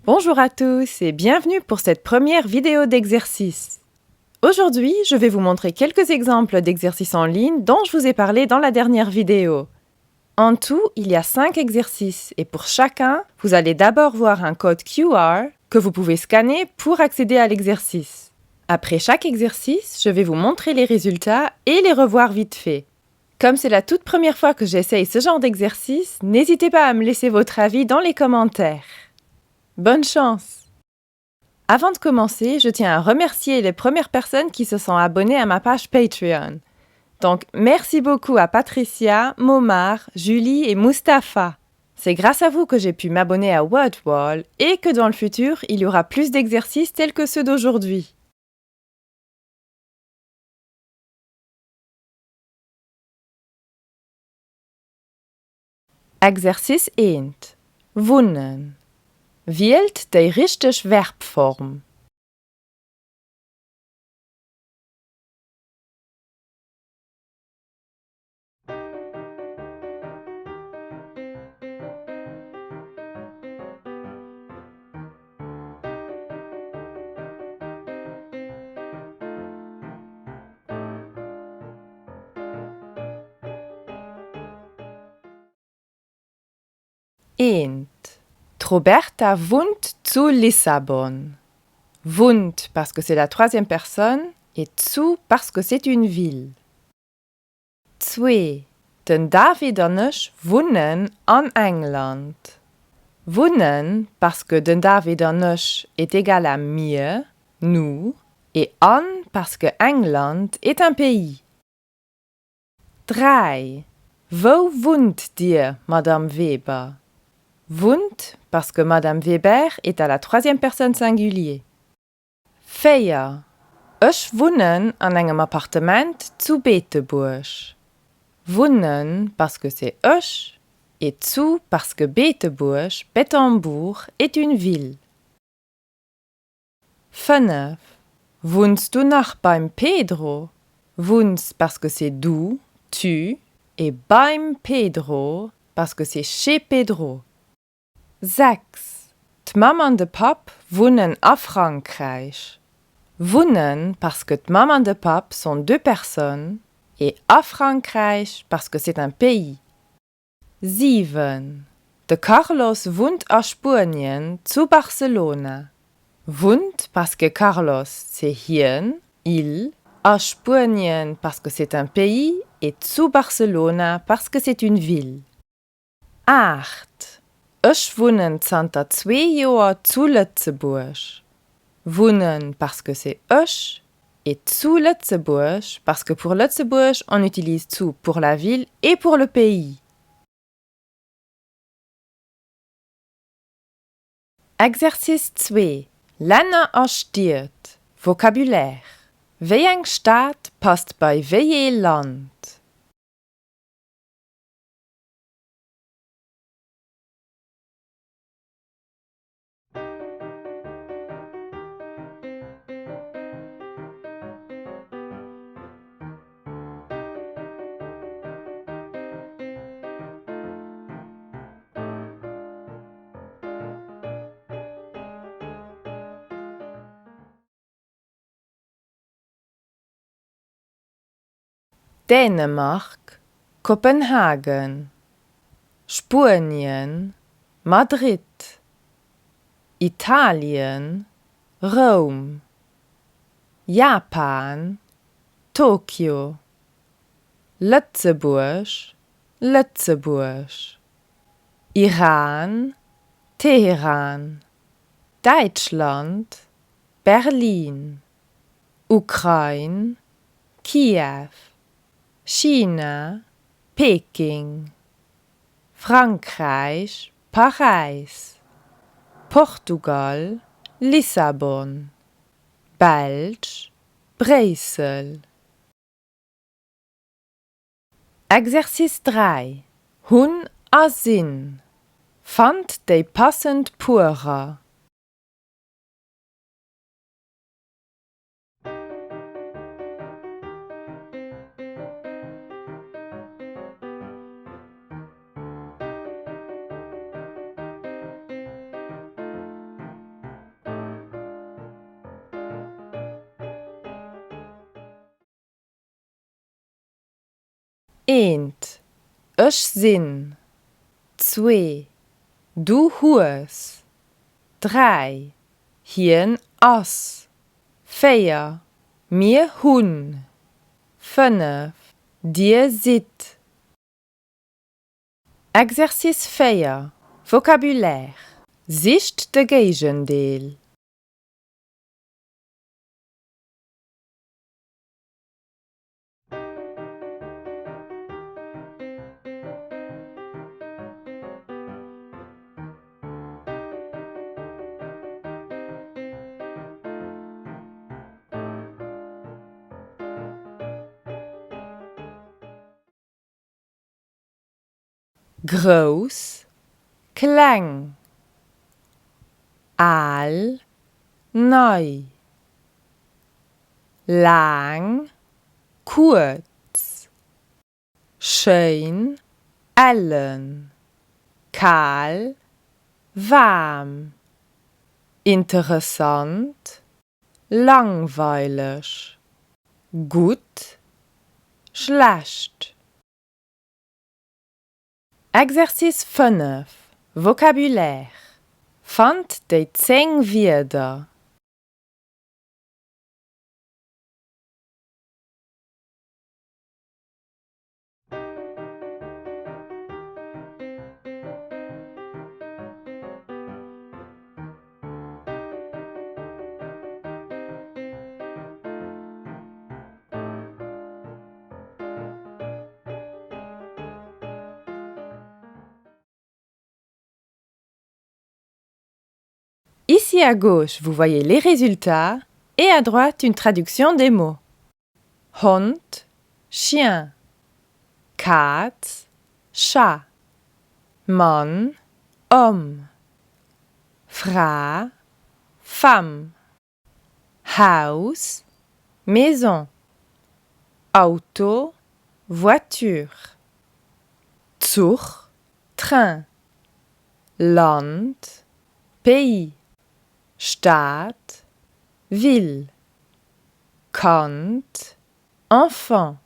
Bonjour à tous et bienvenue pour cette première vidéo d'exercice. Aujourd'hui, je vais vous montrer quelques exemples d'exercices en ligne dont je vous ai parlé dans la dernière vidéo. En tout, il y a 5 exercices et pour chacun, vous allez d'abord voir un code QR que vous pouvez scanner pour accéder à l'exercice. Après chaque exercice, je vais vous montrer les résultats et les revoir vite fait. Comme c'est la toute première fois que j'essaye ce genre d'exercice, n'hésitez pas à me laisser votre avis dans les commentaires. Bonne chance! Avant de commencer, je tiens à remercier les premières personnes qui se sont abonnées à ma page Patreon. Donc, merci beaucoup à Patricia, Momar, Julie et Mustapha. C'est grâce à vous que j'ai pu m'abonner à WordWall et que dans le futur, il y aura plus d'exercices tels que ceux d'aujourd'hui. Exercice 1. Wohnen. Wählt die richtige Verbform. Roberta wohnt zu Lissabon. Wohnt parce que c'est la troisième personne et zu parce que c'est une ville. 2. Den David und ich wohnen en England. Wohnen parce que den David und ich est égal à mir, nous, et en parce que England est un pays. 3. Wo wohnt dir, Madame Weber? Wohnt parce que Madame Weber est à la troisième personne singulier. 4. Ich wohnen an einem Appartement zu Beeteburg. Wohnen parce que c'est ich et zu parce que Beeteburg, Bettembourg, est une ville. 5. Wohnst du noch beim Pedro? Wohnst parce que c'est du, tu, et beim Pedro parce que c'est chez Pedro. 6. T'Mam und de Pap wohnen à Frankreich. Wohnen parce que T'Mam und de Pap sont deux personnes et à Frankreich parce que c'est un pays. 7. De Carlos wohnt à Spanien zu Barcelona. Wohnt parce que Carlos c'est hier, il, à Spanien parce que c'est un pays et zu Barcelona parce que c'est une ville. 8. Ich wohne seit 2 Jahren zu Lützeburg. Wohnen parce que c'est ich et zu Lützeburg parce que pour Lützeburg, on utilise zu pour la ville et pour le pays. Exercice 2. Länder und Städte. Vocabulaire. Welche Stadt passt bei welchem Land? Dänemark, Kopenhagen, Spanien, Madrid, Italien, Rom, Japan, Tokio, Lützeburg, Lützeburg, Iran, Teheran, Deutschland, Berlin, Ukraine, Kiew, China, Peking, Frankreich, Paris, Portugal, Lissabon, Belge, Brüssel. Exercice 3. Hun a Sinn. Fand de passend purer. Eend, ich sinn. 2, du hues. 3, hien ass. 4, mir hun. 5, dir sit. Exercice 4. Vocabulaire. Sicht de Gegendeel. Groß, klein. Aal, neu. Lang, kurz. Schön, allen. Kahl, warm. Interessant, langweilig. Gut, schlecht. Exercice 5. Vocabulaire. Fand die 10 Wörter. Ici à gauche, vous voyez les résultats et à droite, une traduction des mots. Hund, chien. Katz, chat. Mann, homme. Frau, femme. Haus, maison. Auto, voiture. Zug, train. Land, pays. Stadt, ville. Kind, enfant.